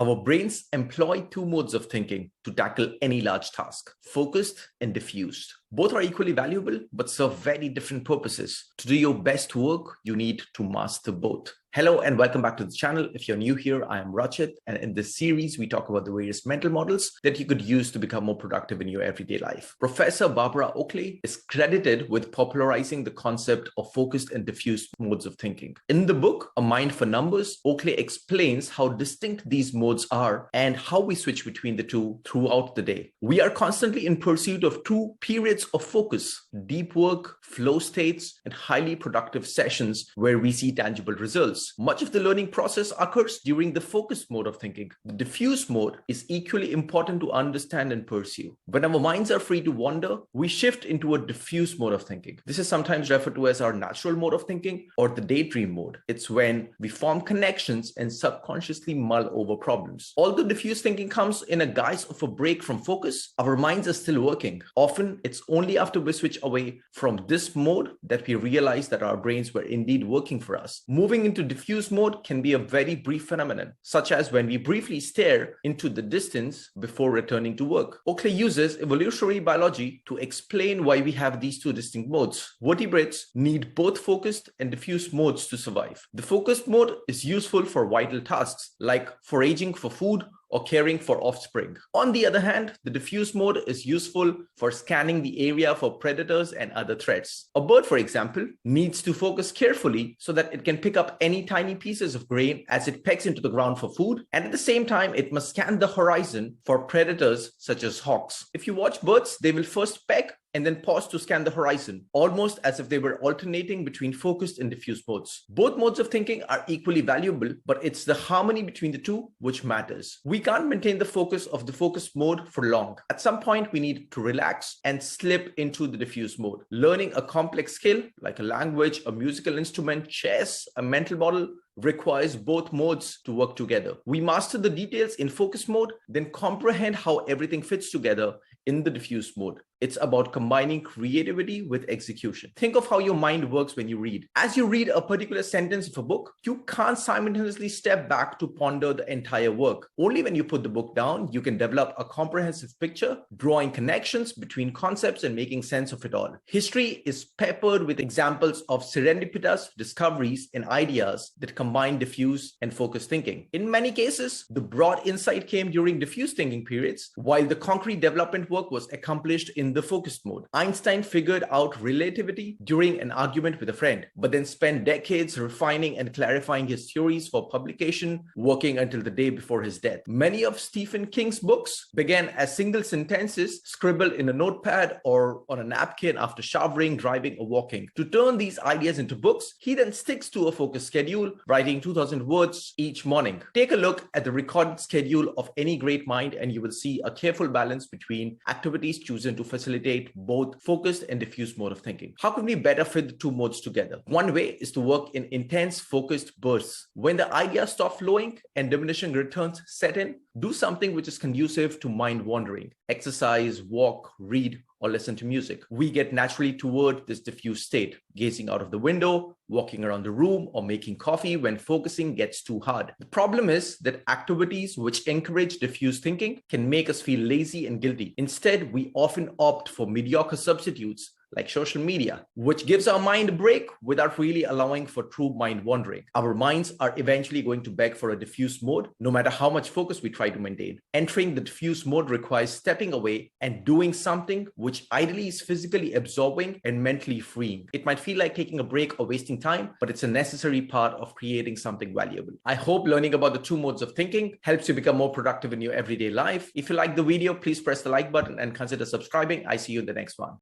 Our brains employ two modes of thinking to tackle any large task: focused and diffused. Both are equally valuable, but serve very different purposes. To do your best work, you need to master both. Hello and welcome back to the channel. If you're new here, I am Rachit, and in this series, we talk about the various mental models that you could use to become more productive in your everyday life. Professor Barbara Oakley is credited with popularizing the concept of focused and diffused modes of thinking. In the book, A Mind for Numbers, Oakley explains how distinct these modes are and how we switch between the two throughout the day. We are constantly in pursuit of two periods of focus: deep work, flow states, and highly productive sessions where we see tangible results. Much of the learning process occurs during the focused mode of thinking. The diffuse mode is equally important to understand and pursue. When our minds are free to wander, we shift into a diffuse mode of thinking. This is sometimes referred to as our natural mode of thinking or the daydream mode. It's when we form connections and subconsciously mull over problems. Although diffuse thinking comes in a guise of a break from focus, our minds are still working. Often, it's only after we switch away from this mode that we realize that our brains were indeed working for us. Moving into diffuse mode can be a very brief phenomenon, such as when we briefly stare into the distance before returning to work. Oakley uses evolutionary biology to explain why we have these two distinct modes. Vertebrates need both focused and diffuse modes to survive. The focused mode is useful for vital tasks like foraging for food or caring for offspring. On the other hand, the diffuse mode is useful for scanning the area for predators and other threats. A bird, for example, needs to focus carefully so that it can pick up any tiny pieces of grain as it pecks into the ground for food, and at the same time, it must scan the horizon for predators such as hawks. If you watch birds, they will first peck and then pause to scan the horizon, almost as if they were alternating between focused and diffuse modes. Both modes of thinking are equally valuable, but it's the harmony between the two which matters. We can't maintain the focus of the focused mode for long. At some point, we need to relax and slip into the diffuse mode. Learning a complex skill like a language, a musical instrument, chess, a mental model requires both modes to work together. We master the details in focus mode, then comprehend how everything fits together in the diffuse mode. It's about combining creativity with execution. Think of how your mind works when you read. As you read a particular sentence of a book, you can't simultaneously step back to ponder the entire work. Only when you put the book down, you can develop a comprehensive picture, drawing connections between concepts and making sense of it all. History is peppered with examples of serendipitous discoveries and ideas that combine diffuse and focused thinking. In many cases, the broad insight came during diffuse thinking periods, while the concrete development work was accomplished in the focused mode. Einstein figured out relativity during an argument with a friend, but then spent decades refining and clarifying his theories for publication, working until the day before his death. Many of Stephen King's books began as single sentences scribbled in a notepad or on a napkin after showering, driving, or walking. To turn these ideas into books, he then sticks to a focused schedule, writing 2,000 words each morning. Take a look at the recorded schedule of any great mind and you will see a careful balance between activities chosen to facilitate both focused and diffuse mode of thinking. How can we better fit the two modes together? One way is to work in intense focused bursts. When the ideas stop flowing and diminishing returns set in, do something which is conducive to mind wandering. Exercise, walk, read, or listen to music. We get naturally toward this diffuse state, gazing out of the window, walking around the room, or making coffee when focusing gets too hard. The problem is that activities which encourage diffuse thinking can make us feel lazy and guilty. Instead, we often opt for mediocre substitutes like social media, which gives our mind a break without really allowing for true mind wandering. Our minds are eventually going to beg for a diffuse mode, no matter how much focus we try to maintain. Entering the diffuse mode requires stepping away and doing something which ideally is physically absorbing and mentally freeing. It might feel like taking a break or wasting time, but it's a necessary part of creating something valuable. I hope learning about the two modes of thinking helps you become more productive in your everyday life. If you like the video, please press the like button and consider subscribing. I see you in the next one.